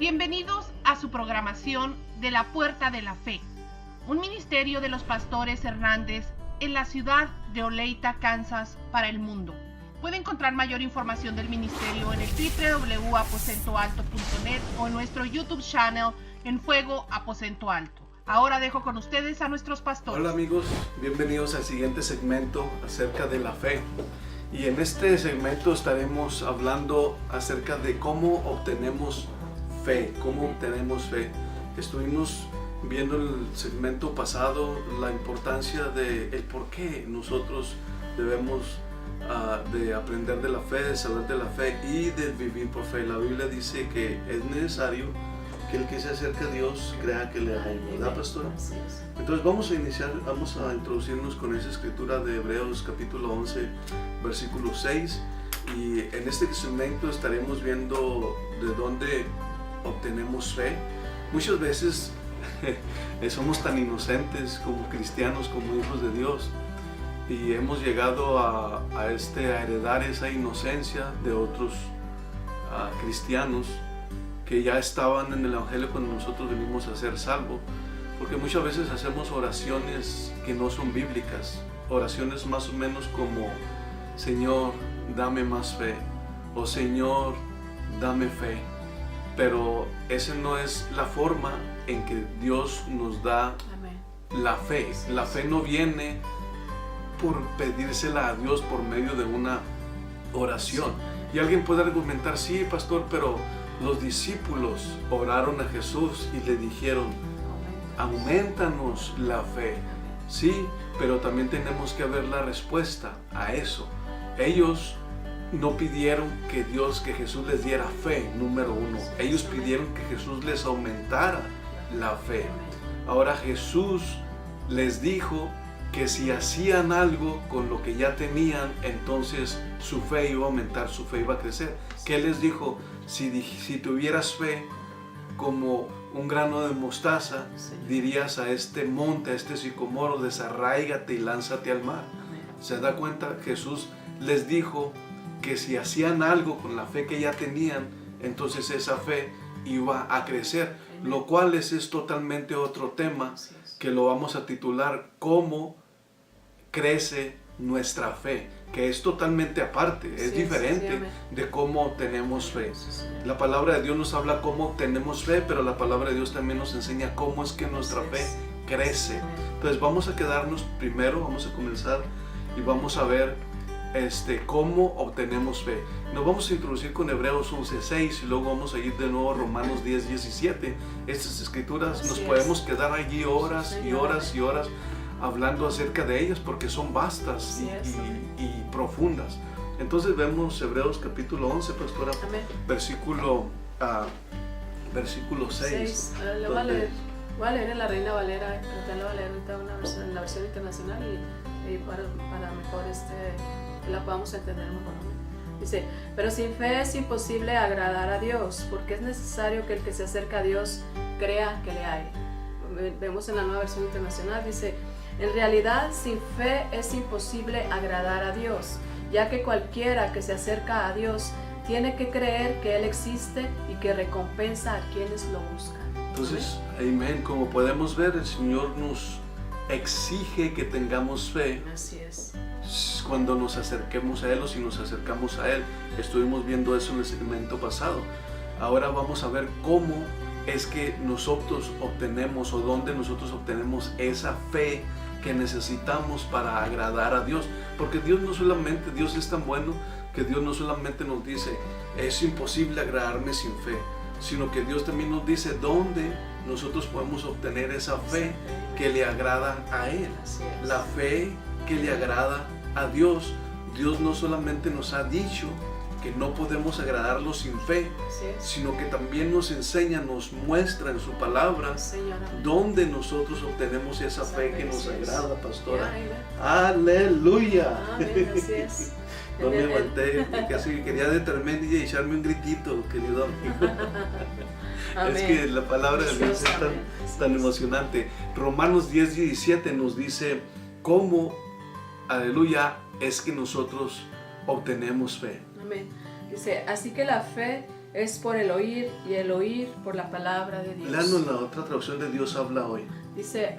Bienvenidos a su programación de La Puerta de la Fe, un ministerio de los pastores Hernández en la ciudad de Olathe, Kansas, para el mundo. Puede encontrar mayor información del ministerio en el www.aposentoalto.net o en nuestro YouTube channel en Fuego Aposento Alto. Ahora dejo con ustedes a nuestros pastores. Hola amigos, bienvenidos al siguiente segmento acerca de la fe. Y en este segmento estaremos hablando acerca de cómo obtenemos fe, Estuvimos viendo el segmento pasado la importancia de el por qué nosotros debemos de aprender de la fe, de saber de la fe y de vivir por fe. La Biblia dice que es necesario que el que se acerca a Dios crea que le hay, ¿verdad, pastora? Entonces vamos a introducirnos con esa escritura de Hebreos capítulo 11, versículo 6, y en este segmento estaremos viendo de dónde obtenemos fe. Muchas veces somos tan inocentes como cristianos, como hijos de Dios, y hemos llegado a heredar esa inocencia de otros cristianos que ya estaban en el Evangelio cuando nosotros venimos a ser salvos, porque muchas veces hacemos oraciones que no son bíblicas, oraciones más o menos como Señor, dame más fe, o Señor, dame fe, pero esa no es la forma en que Dios nos da la fe. La fe no viene por pedírsela a Dios por medio de una oración. Y alguien puede argumentar, sí, pastor, pero los discípulos oraron a Jesús y le dijeron, aumentanos la fe. Sí, pero también tenemos que ver la respuesta a eso. Ellos no pidieron que Jesús les diera fe, número uno. Ellos pidieron que Jesús les aumentara la fe. Ahora Jesús les dijo que si hacían algo con lo que ya tenían, entonces su fe iba a aumentar, su fe iba a crecer. ¿Qué les dijo? Si tuvieras fe como un grano de mostaza, dirías a este monte, a este sicomoro, desarráigate y lánzate al mar. ¿Se da cuenta? Jesús les dijo que si hacían algo con la fe que ya tenían, entonces esa fe iba a crecer, lo cual es totalmente otro tema que lo vamos a titular ¿Cómo crece nuestra fe?, que es totalmente aparte, es diferente de cómo tenemos fe. La palabra de Dios nos habla cómo tenemos fe, pero la palabra de Dios también nos enseña cómo es que nuestra fe crece. Entonces vamos a quedarnos primero, vamos a comenzar y vamos a ver cómo obtenemos fe. Nos vamos a introducir con Hebreos 11:6 y luego vamos a ir de nuevo a Romanos 10:17. Estas escrituras nos podemos quedar allí horas y horas y horas hablando acerca de ellas porque son vastas y profundas. Entonces vemos Hebreos capítulo 11, pastora, versículo 6. Voy a leer en la Reina Valera, pero lo voy a leer ahorita en la versión internacional y para mejor la podamos entender mejor. Dice, pero sin fe es imposible agradar a Dios, porque es necesario que el que se acerca a Dios crea que le hay. Vemos en la nueva versión internacional, dice, en realidad sin fe es imposible agradar a Dios, ya que cualquiera que se acerca a Dios tiene que creer que Él existe y que recompensa a quienes lo buscan. Entonces, amén, como podemos ver, el Señor nos exige que tengamos fe. Así es. Cuando nos acerquemos a Él o si nos acercamos a Él. Estuvimos viendo eso en el segmento pasado. Ahora vamos a ver cómo es que nosotros obtenemos o dónde nosotros obtenemos esa fe que necesitamos para agradar a Dios. Porque Dios es tan bueno que Dios no solamente nos dice es imposible agradarme sin fe, sino que Dios también nos dice dónde nosotros podemos obtener esa fe que le agrada a Él. La fe que le agrada a Dios. Dios no solamente nos ha dicho que no podemos agradarlo sin fe, sino que también nos enseña, nos muestra en su palabra dónde nosotros obtenemos esa fe que nos agrada, pastora. ¡Aleluya! Amén, así es. No me aguanté, casi quería detenerme y echarme un gritito, querido amigo. Es que la palabra de Dios es tan emocionante. Romanos 10:17 nos dice cómo, aleluya, es que nosotros obtenemos fe. Amén. Dice, así que la fe es por el oír y el oír por la palabra de Dios. Léanos la otra traducción de Dios habla hoy. Dice,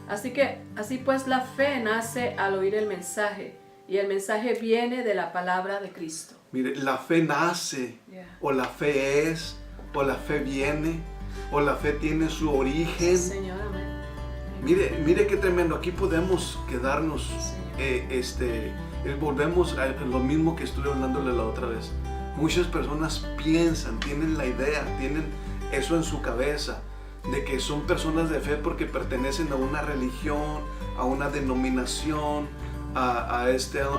así pues la fe nace al oír el mensaje y el mensaje viene de la palabra de Cristo. Mire, la fe nace, o la fe es, o la fe viene, o la fe tiene su origen. Sí, Señor, amén. Mire qué tremendo, aquí podemos quedarnos, volvemos a lo mismo que estuve hablándole la otra vez. Muchas personas piensan, tienen la idea, tienen eso en su cabeza, de que son personas de fe porque pertenecen a una religión, a una denominación, a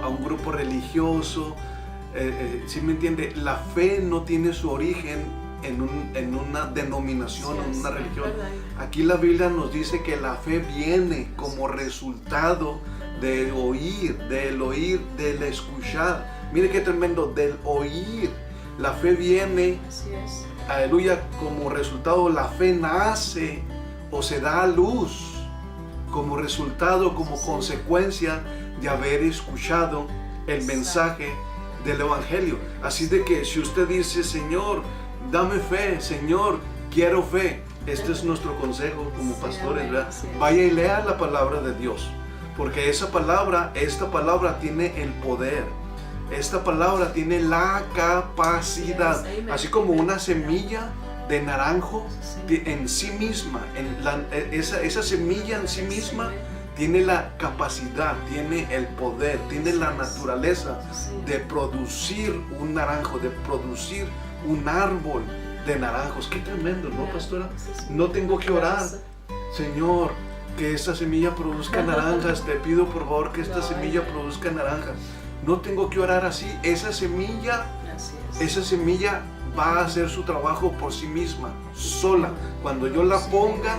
un grupo religioso. ¿Sí me entiende? La fe no tiene su origen en una denominación, en una religión. Aquí la Biblia nos dice que la fe viene como resultado del oír, del escuchar. Mire qué tremendo, del oír. La fe viene, aleluya, como resultado. La fe nace o se da a luz como resultado, como consecuencia de haber escuchado el mensaje del Evangelio. Así de que si usted dice, Señor, dame fe, Señor, quiero fe, este es nuestro consejo como pastores, ¿verdad? Vaya y lea la palabra de Dios, porque esta palabra tiene el poder, esta palabra tiene la capacidad, así como una semilla de naranjo en sí misma, esa semilla en sí misma tiene la capacidad, tiene el poder, tiene la naturaleza de producir un naranjo, de producir un árbol de naranjos. Qué tremendo, ¿no, pastora? No tengo que orar, Señor, que esta semilla produzca naranjas, te pido por favor que esta semilla produzca naranjas. No tengo que orar así, esa semilla va a hacer su trabajo por sí misma, sola. Cuando yo la ponga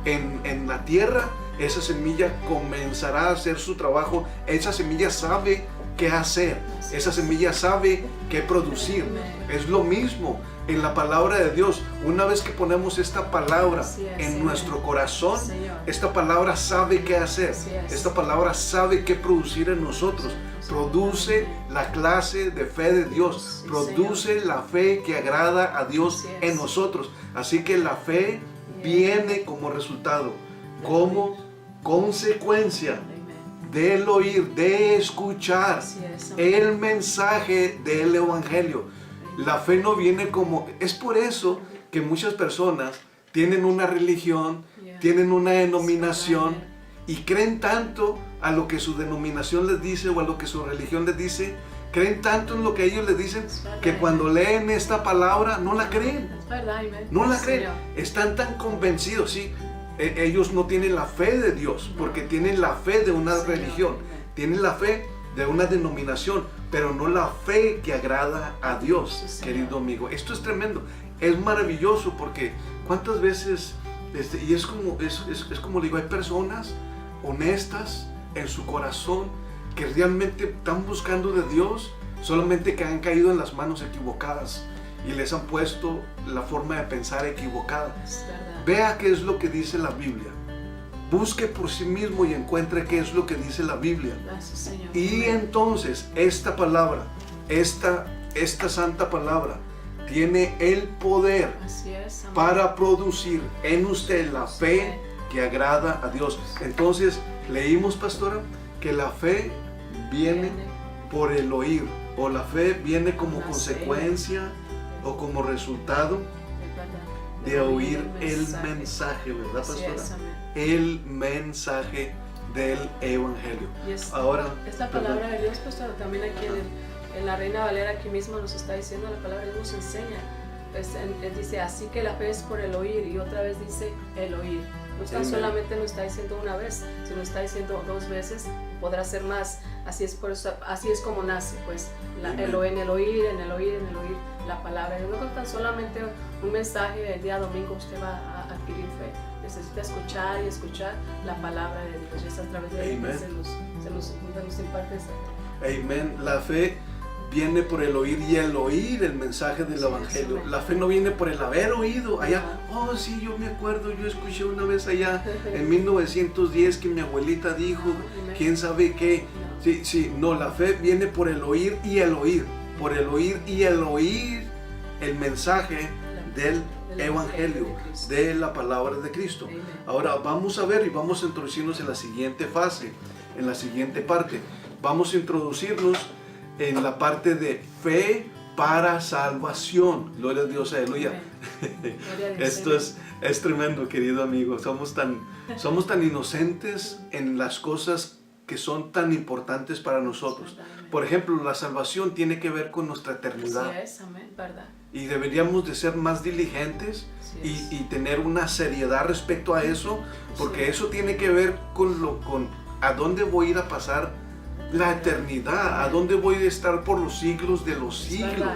en la tierra, esa semilla comenzará a hacer su trabajo. Esa semilla sabe qué hacer, esa semilla sabe qué producir. Es lo mismo en la palabra de Dios. Una vez que ponemos esta palabra en nuestro corazón, esta palabra sabe qué hacer, esta palabra sabe qué producir en nosotros. Produce la clase de fe de Dios, produce la fe que agrada a Dios en nosotros. Así que la fe viene como resultado, como consecuencia del oír, de escuchar el mensaje del Evangelio. La fe no viene como... Es por eso que muchas personas tienen una religión, tienen una denominación y creen tanto a lo que su denominación les dice o a lo que su religión les dice, creen tanto en lo que ellos les dicen que cuando leen esta palabra no la creen. No la creen. Están tan convencidos, sí. Ellos no tienen la fe de Dios porque tienen la fe de una religión, tienen la fe de una denominación, pero no la fe que agrada a Dios, querido amigo. Esto es tremendo, es maravilloso porque cuántas veces, y es como digo, hay personas honestas en su corazón que realmente están buscando de Dios, solamente que han caído en las manos equivocadas y les han puesto la forma de pensar equivocada. Vea qué es lo que dice la Biblia. Busque por sí mismo y encuentre qué es lo que dice la Biblia. Y entonces esta palabra, esta santa palabra, tiene el poder para producir en usted la fe que agrada a Dios. Entonces leímos, pastora, que la fe viene por el oír, o la fe viene como consecuencia o como resultado de oír el mensaje, ¿verdad, pastora? El mensaje del Evangelio. Ahora, esta palabra de Dios, pastora, también aquí en la Reina Valera, aquí mismo nos está diciendo, la palabra de Dios nos enseña. Dice, así que la fe es por el oír, y otra vez dice el oír. No está solamente lo está diciendo una vez, sino está diciendo 2 veces, podrá ser más. Así es como nace, pues, en el oír, la palabra. No tan solamente un mensaje el día domingo usted va a adquirir fe. Necesita escuchar y escuchar la palabra de Dios. Y es a través de él que se nos imparte esa fe. Amén. La fe viene por el oír, y el oír el mensaje del Evangelio. La fe no viene por el haber oído allá. Oh, sí, yo me acuerdo, yo escuché una vez allá en 1910 que mi abuelita dijo, quién sabe qué. Sí, no, la fe viene por el oír y el oír, por el oír y el oír el mensaje del Evangelio, de la palabra de Cristo. Ahora vamos a ver y vamos a introducirnos en la siguiente fase, en la siguiente parte. Vamos a introducirnos en la parte de fe para salvación. Gloria a Dios, aleluya. Esto es tremendo, querido amigo. Somos tan inocentes en las cosas que son tan importantes para nosotros. Por ejemplo, la salvación tiene que ver con nuestra eternidad. Así es, amén, ¿verdad? Y deberíamos de ser más diligentes y tener una seriedad respecto a eso, porque eso tiene que ver con a dónde voy a ir a pasar la eternidad, a dónde voy a estar por los siglos de los siglos.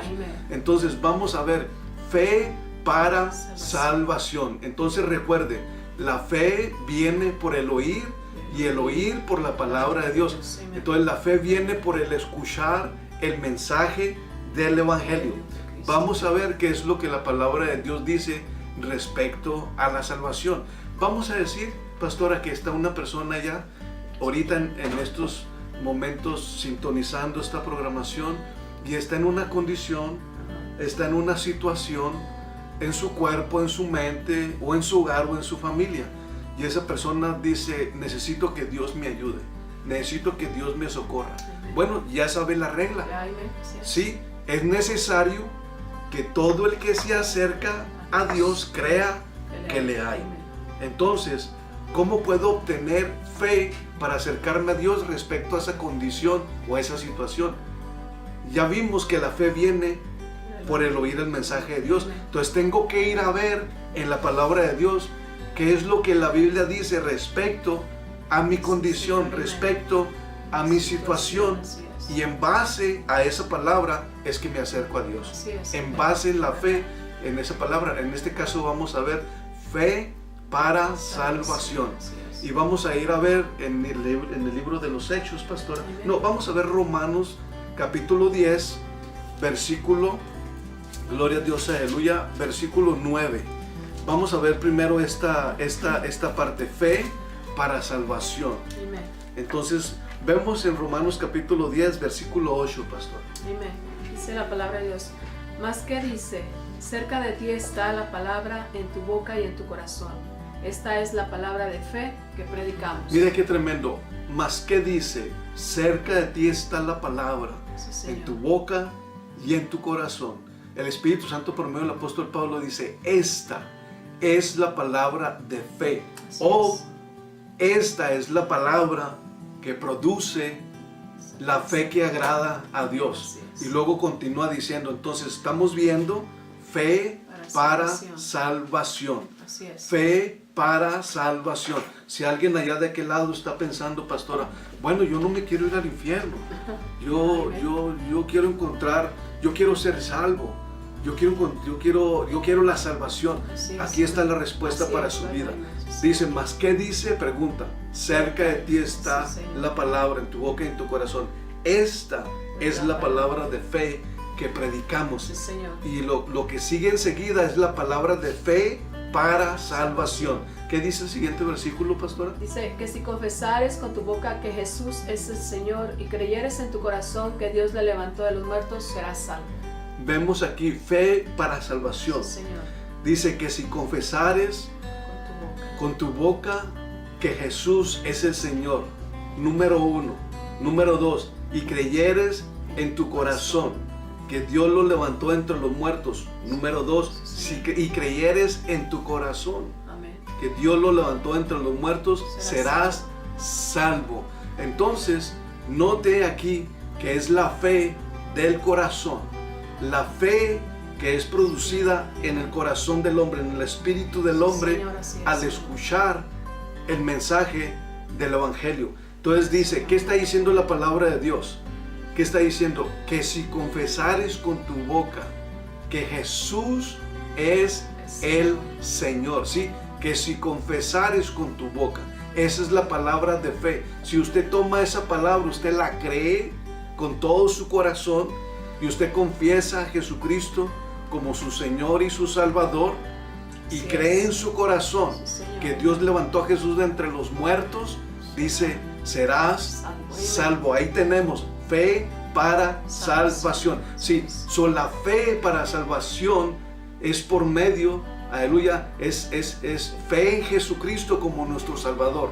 Entonces vamos a ver fe para salvación. Entonces recuerde, la fe viene por el oír y el oír por la palabra de Dios. Entonces la fe viene por el escuchar el mensaje del Evangelio. Vamos a ver qué es lo que la palabra de Dios dice respecto a la salvación. Vamos a decir, pastora, que está una persona ya ahorita en estos momentos sintonizando esta programación y está en una condición, está en una situación en su cuerpo, en su mente o en su hogar o en su familia. Y esa persona dice, necesito que Dios me ayude, necesito que Dios me socorra. Bueno, ya sabe la regla. Sí, es necesario que todo el que se acerca a Dios crea que le hay. Entonces, ¿cómo puedo obtener fe para acercarme a Dios respecto a esa condición o a esa situación? Ya vimos que la fe viene por el oír el mensaje de Dios. Entonces tengo que ir a ver en la palabra de Dios qué es lo que la Biblia dice respecto a mi condición, respecto a mi situación. Y en base a esa palabra es que me acerco a Dios. En base en la fe, en esa palabra. En este caso vamos a ver fe para salvación. Y vamos a ir a ver en el libro de los Hechos, pastora. No, vamos a ver Romanos capítulo 10, versículo, gloria a Dios, aleluya, versículo 9. Vamos a ver primero esta parte, fe para salvación. Entonces, vemos en Romanos capítulo 10, versículo 8, pastor. Amén. Dice la palabra de Dios. Más que dice, cerca de ti está la palabra en tu boca y en tu corazón. Esta es la palabra de fe que predicamos. Mira qué tremendo. Más que dice, cerca de ti está la palabra en tu boca y en tu corazón. El Espíritu Santo por medio del apóstol Pablo dice, esta es la palabra de fe. Esta es la palabra que produce la fe que agrada a Dios. Y luego continúa diciendo, entonces estamos viendo fe para salvación. Fe para salvación. Si alguien allá de aquel lado está pensando, pastora, bueno, yo no me quiero ir al infierno. Yo quiero encontrar, yo quiero ser salvo. Yo quiero la salvación. Aquí está la respuesta para su vida. Dice, ¿más qué dice? Pregunta. Cerca de ti está la palabra en tu boca y en tu corazón. Esta es la palabra de fe que predicamos. Y lo que sigue enseguida es la palabra de fe para salvación. ¿Qué dice el siguiente versículo, pastora? Dice que si confesares con tu boca que Jesús es el Señor y creyeres en tu corazón que Dios le levantó de los muertos, serás salvo. Vemos aquí fe para salvación. Sí, Señor. Dice que si confesares con tu boca que Jesús es el Señor, número 1. Número 2, y creyeres en tu corazón que Dios lo levantó entre los muertos. Número 2, y creyeres en tu corazón que Dios lo levantó entre los muertos, serás salvo. Entonces, note aquí que es la fe del corazón. La fe que es producida en el corazón del hombre, en el espíritu del hombre, Señor, al escuchar el mensaje del Evangelio. Entonces dice, ¿qué está diciendo la palabra de Dios? ¿Qué está diciendo? Que si confesares con tu boca que Jesús es el Señor, ¿sí? Que si confesares con tu boca, esa es la palabra de fe. Si usted toma esa palabra, usted la cree con todo su corazón y usted confiesa a Jesucristo como su Señor y su Salvador y cree en su corazón que Dios levantó a Jesús de entre los muertos, dice, serás salvo. Ahí tenemos fe para salvación. Sí, la fe para salvación es por medio, aleluya, es fe en Jesucristo como nuestro Salvador.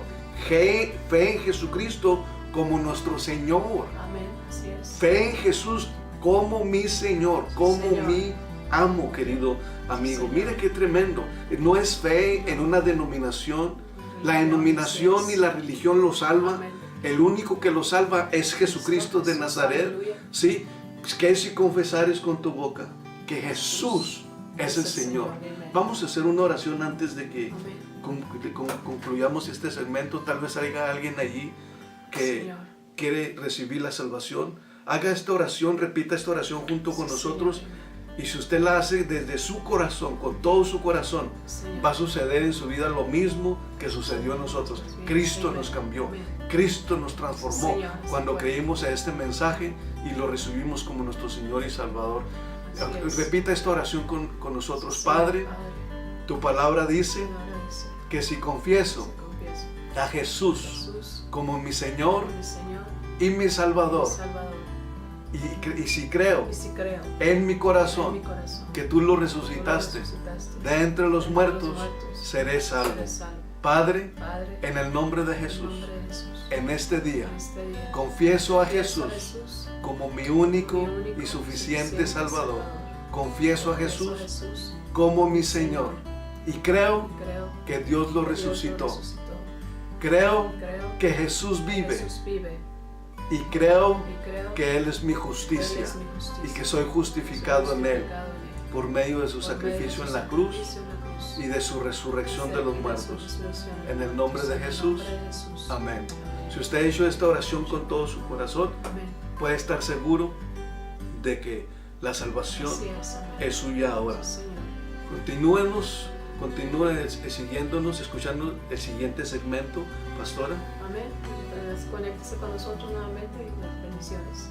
Fe en Jesucristo como nuestro Señor. Amén. Así es. Fe en Jesús como mi Señor, como Señor. mi amo, querido amigo. Señor. Mira qué tremendo. No es fe en una denominación. La denominación y la religión lo salva. Amén. El único que lo salva es Jesucristo de Nazaret. Sí, que si confesares con tu boca que Jesús es el Señor. Vamos a hacer una oración antes de que concluyamos este segmento. Tal vez haya alguien allí que Señor. quiere recibir la salvación. Haga esta oración, repita esta oración junto con nosotros. Señor. Y si usted la hace desde su corazón, con todo su corazón, Señor. va a suceder en su vida lo mismo que sucedió en nosotros. Cristo Amén. nos cambió, Amén. Cristo nos transformó Señor, cuando Señor. creímos en este mensaje y lo recibimos como nuestro Señor y Salvador. Así es. Repita esta oración con nosotros. Señor, Padre, tu palabra dice Señor, dice, que si confieso confieso a Jesús Jesús como mi Señor como mi Señor y mi Salvador, mi Salvador, y si creo y si creo en mi en corazón mi corazón que tú lo tú lo resucitaste resucitaste de entre los de muertos, muertos, seré salvo. seré salvo. Padre, Padre, en el nombre de en el Jesús, nombre de Jesús, en este día, en este día, confieso a confieso Jesús como mi único mi único y suficiente Salvador. Confieso a Confieso Jesús como mi Señor y creo y creo que Dios lo que Dios lo resucitó. resucitó. Creo Creo que Jesús vive Jesús vive y creo y creo que Él es mi Él justicia es mi justicia. y que soy justificado en Él Justificado en Él. por medio de su Por medio sacrificio de en su la cruz sacrificio en la cruz. y de su resurrección de los muertos. En el nombre de Jesús. Amén. Si usted ha hecho esta oración con todo su corazón, Amén. puede estar seguro de que la salvación Así es, amén. es suya ahora. Sí, Señor. Continúen siguiéndonos, escuchando el siguiente segmento, pastora. Amén. Conéctese con nosotros nuevamente y las bendiciones.